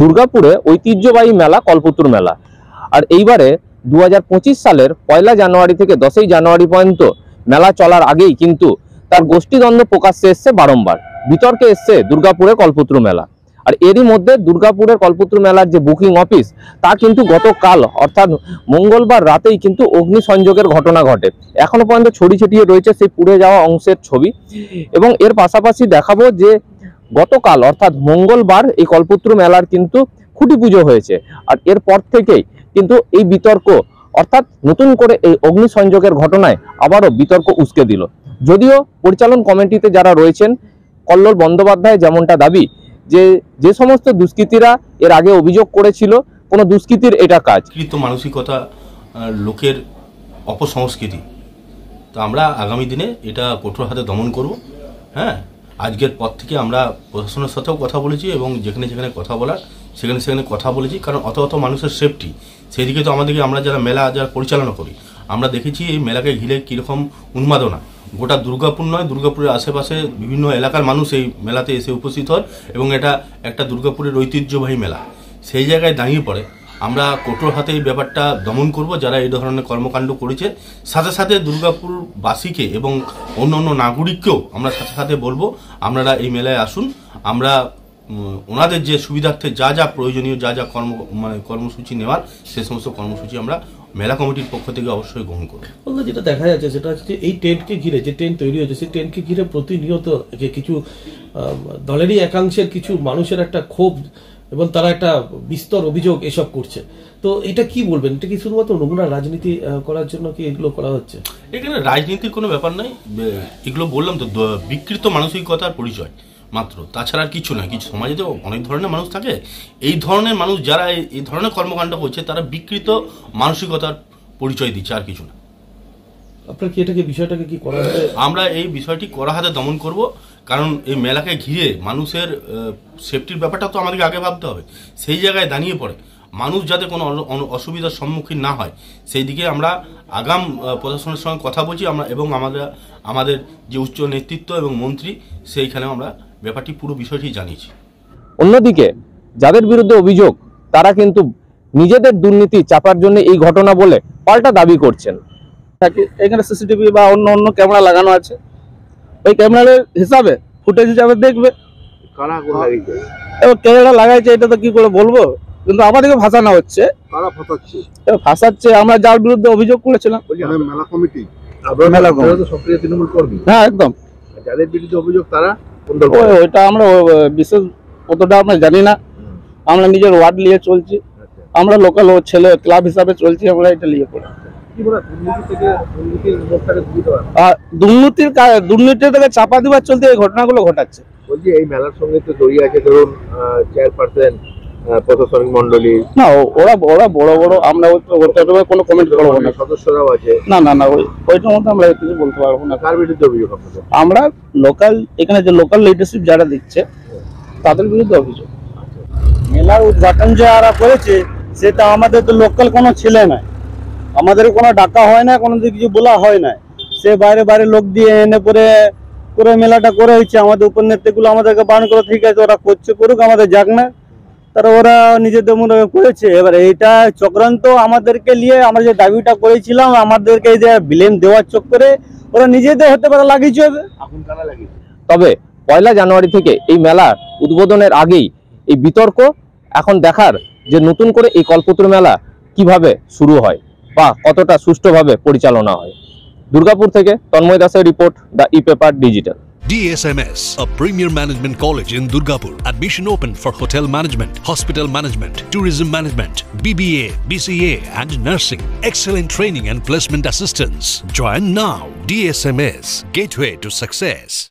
দুর্গাপুরে ঐতিহ্যবাহী মেলা কল্পতরু মেলা। আর এইবারে 2025 সালের 1 জানুয়ারি থেকে 10 জানুয়ারি পর্যন্ত মেলা চলার আগেই কিন্তু তার গোষ্ঠীদ্বন্দ্ব প্রকাশ্যে এসছে, বারংবার বিতর্কে এসছে দুর্গাপুরের কল্পতরু মেলা। আর এরই মধ্যে দুর্গাপুরের কল্পতরু মেলার যে বুকিং অফিস তা কিন্তু গতকাল অর্থাৎ মঙ্গলবার রাতেই কিন্তু অগ্নিসংযোগের ঘটনা ঘটে। এখনো পর্যন্ত ছড়িয়ে ছিটিয়ে রয়েছে সেই পুড়ে যাওয়া অংশের ছবি। এবং এর পাশাপাশি দেখাবো যে গতকাল অর্থাৎ মঙ্গলবার এই কল্পতরু মেলার কিন্তু খুঁটি পুজো হয়েছে। আর এরপর থেকেই কিন্তু এই বিতর্ক অর্থাৎ নতুন করে এই অগ্নিসংযোগের ঘটনায় আবারও বিতর্ক উস্কে দিল। যদিও পরিচালন কমিটিতে যারা রয়েছেন কল্লোল বন্দ্যোপাধ্যায় যেমনটা দাবি যে সমস্ত দুষ্কৃতীরা এর আগে অভিযোগ করেছিল কোনো দুষ্কৃতীর এটা কাজ, মানসিকতা, লোকের অপসংস্কৃতি। তো আমরা আগামী দিনে এটা কঠোর হাতে দমন করব। হ্যাঁ, আজকের পর থেকে আমরা প্রশাসনের সাথেও কথা বলেছি এবং যেখানে যেখানে কথা বলার সেখানে কথা বলেছি, কারণ অত মানুষের সেফটি সেই দিকে তো আমরা যারা মেলা যারা পরিচালনা করি আমরা দেখেছি এই মেলাকে ঘিরে কীরকম উন্মাদনা। গোটা দুর্গাপুর নয়, দুর্গাপুরের আশেপাশে বিভিন্ন এলাকার মানুষ এই মেলাতে এসে উপস্থিত হয় এবং এটা একটা দুর্গাপুরের ঐতিহ্যবাহী মেলা। সেই জায়গায় দাঁড়িয়ে পড়ে আমরা কঠোর হাতে এই ব্যাপারটা দমন করব যারা এই ধরনের কর্মকাণ্ড করেছে। সাথে সাথে দুর্গাপুরবাসীকে এবং অন্য অন্য নাগরিককেও আমরা সাথে সাথে বলবো আপনারা এই মেলায় আসুন। আমরা ওনাদের যে সুবিধার্থে যা যা প্রয়োজনীয় যা যা কর্মসূচি নেওয়ার সে সমস্ত কর্মসূচি আমরা মেলা কমিটির পক্ষ থেকে অবশ্যই গ্রহণ করব। যেটা দেখা যাচ্ছে সেটা হচ্ছে এই টেন্টকে ঘিরে যে টেন্ট তৈরি হয়েছে সেই টেন্টকে ঘিরে প্রতিনিয়ত যে কিছু দলেরই একাংশের কিছু মানুষের একটা ক্ষোভ এবং তারা একটা বিস্তর অভিযোগ এসব করছে। তো এটা কি বলবেন, এটা কি শুধুমাত্র নোংরা রাজনীতি করার জন্য কি এগুলো করা হচ্ছে? এখানে রাজনীতির কোনো ব্যাপার নয়, এগুলো বললাম তো বিকৃত মানসিকতার পরিচয় মাত্র, তাছাড়া আর কিছু নয়। কিছু সমাজে তো অনেক ধরনের মানুষ থাকে, এই ধরনের মানুষ যারা এই ধরনের কর্মকাণ্ড করছে তারা বিকৃত মানসিকতার পরিচয় দিচ্ছে, আর কিছু না। আপনার কি এটাকে বিষয়টাকে কি করা হবে? আমরা এই বিষয়টি কড়া হাতে দমন করব, কারণ এই মেলাকে ঘিরে মানুষের সেফটির ব্যাপারটা তো আমাদেরকে আগে ভাবতে হবে। সেই জায়গায় দাঁড়িয়ে পড়ে মানুষ যাতে কোনো অসুবিধার সম্মুখীন না হয় সেই দিকে আমরা আগাম প্রশাসনের সঙ্গে কথা বলছি আমরা, এবং আমাদের যে উচ্চ নেতৃত্ব এবং মন্ত্রী সেইখানেও আমরা ব্যাপারটি পুরো বিষয়টি জানিয়েছি। অন্যদিকে যাদের বিরুদ্ধে অভিযোগ তারা কিন্তু নিজেদের দুর্নীতি চাপার জন্য এই ঘটনা বলে পাল্টা দাবি করছেন। এখানে সিসিটিভি বা অন্য ক্যামেরা লাগানো আছে, ওই ক্যামেরার হিসাবে ফুটেজ হিসাবে দেখবে এবার ক্যামেরা লাগাইছে এটা তো কি করে বলবো, কিন্তু আমাদেরকে ফাঁসানো হচ্ছে। ফাঁসাচ্ছে আমরা যার বিরুদ্ধে অভিযোগ করেছিলাম মেলা কমিটি, সক্রিয় তৃণমূল কর্মী। হ্যাঁ একদম, যাদের বিরুদ্ধে অভিযোগ তারা ওইটা আমরা বিশেষ অতটা আমরা জানি না, আমরা নিজের ওয়ার্ড নিয়ে চলছি, আমরা লোকাল ছেলে ক্লাব হিসাবে চলছি, আমরা এটা নিয়ে পড়ি। দুর্নীতি থেকে চাপা দিবার চলতে এই ঘটনাগুলো ঘটাচ্ছে। বলছি এই মেলার সঙ্গে তো জড়িয়ে আছে ধরুন চেয়ারপারসন, প্রশাসনিক মন্ডলী, না ওরা বড় আমরা কোনো কমেন্ট করবো না। সদস্যরাও আছে, না ওইটার মধ্যে আমরা কিছু বলতে পারবো না। কার বিরুদ্ধে অভিযোগ? আমরা লোকাল এখানে যে লোকাল লিডারশিপ যারা দিচ্ছে তাদের বিরুদ্ধে অভিযোগ। মেলার উদ্ঘাটন যারা করেছে সেটা আমাদের তো লোকাল কোনো ছেলে নয়, আমাদের কোনো ডাকা হয় না, কোনো কিছু বলা হয় না, সে বাইরে লোক দিয়ে এনে করে মেলাটা করে হচ্ছে। আমাদের উপনেত্রীগুলো আমাদেরকে বারণ করে, ঠিক আছে ওরা করছে করুক, আমাদের যাক না, তারা ওরা নিজেদের মনে করেছে। এবার এইটা চক্রান্ত আমাদেরকে নিয়ে আমরা যে দাবিটা করেছিলাম আমাদেরকে এই যে ব্লেম দেওয়ার চক্করে ওরা নিজেদের হতে পারে লাগিয়েছে। তবে 1 জানুয়ারি থেকে এই মেলার উদ্বোধনের আগেই এই বিতর্ক এখন দেখার যে নতুন করে এই কল্পতরু মেলা কিভাবে শুরু হয় বা কতটা সুষ্ঠুভাবে পরিচালনা হয়। দুর্গাপুর থেকে তন্ময় দাসের report, the e-paper digital. DSMS, a premier management college in Durgapur. Admission open for hotel management, hospital management, tourism management, BBA, BCA and nursing. Excellent training and placement assistance. Join now. DSMS, gateway to success.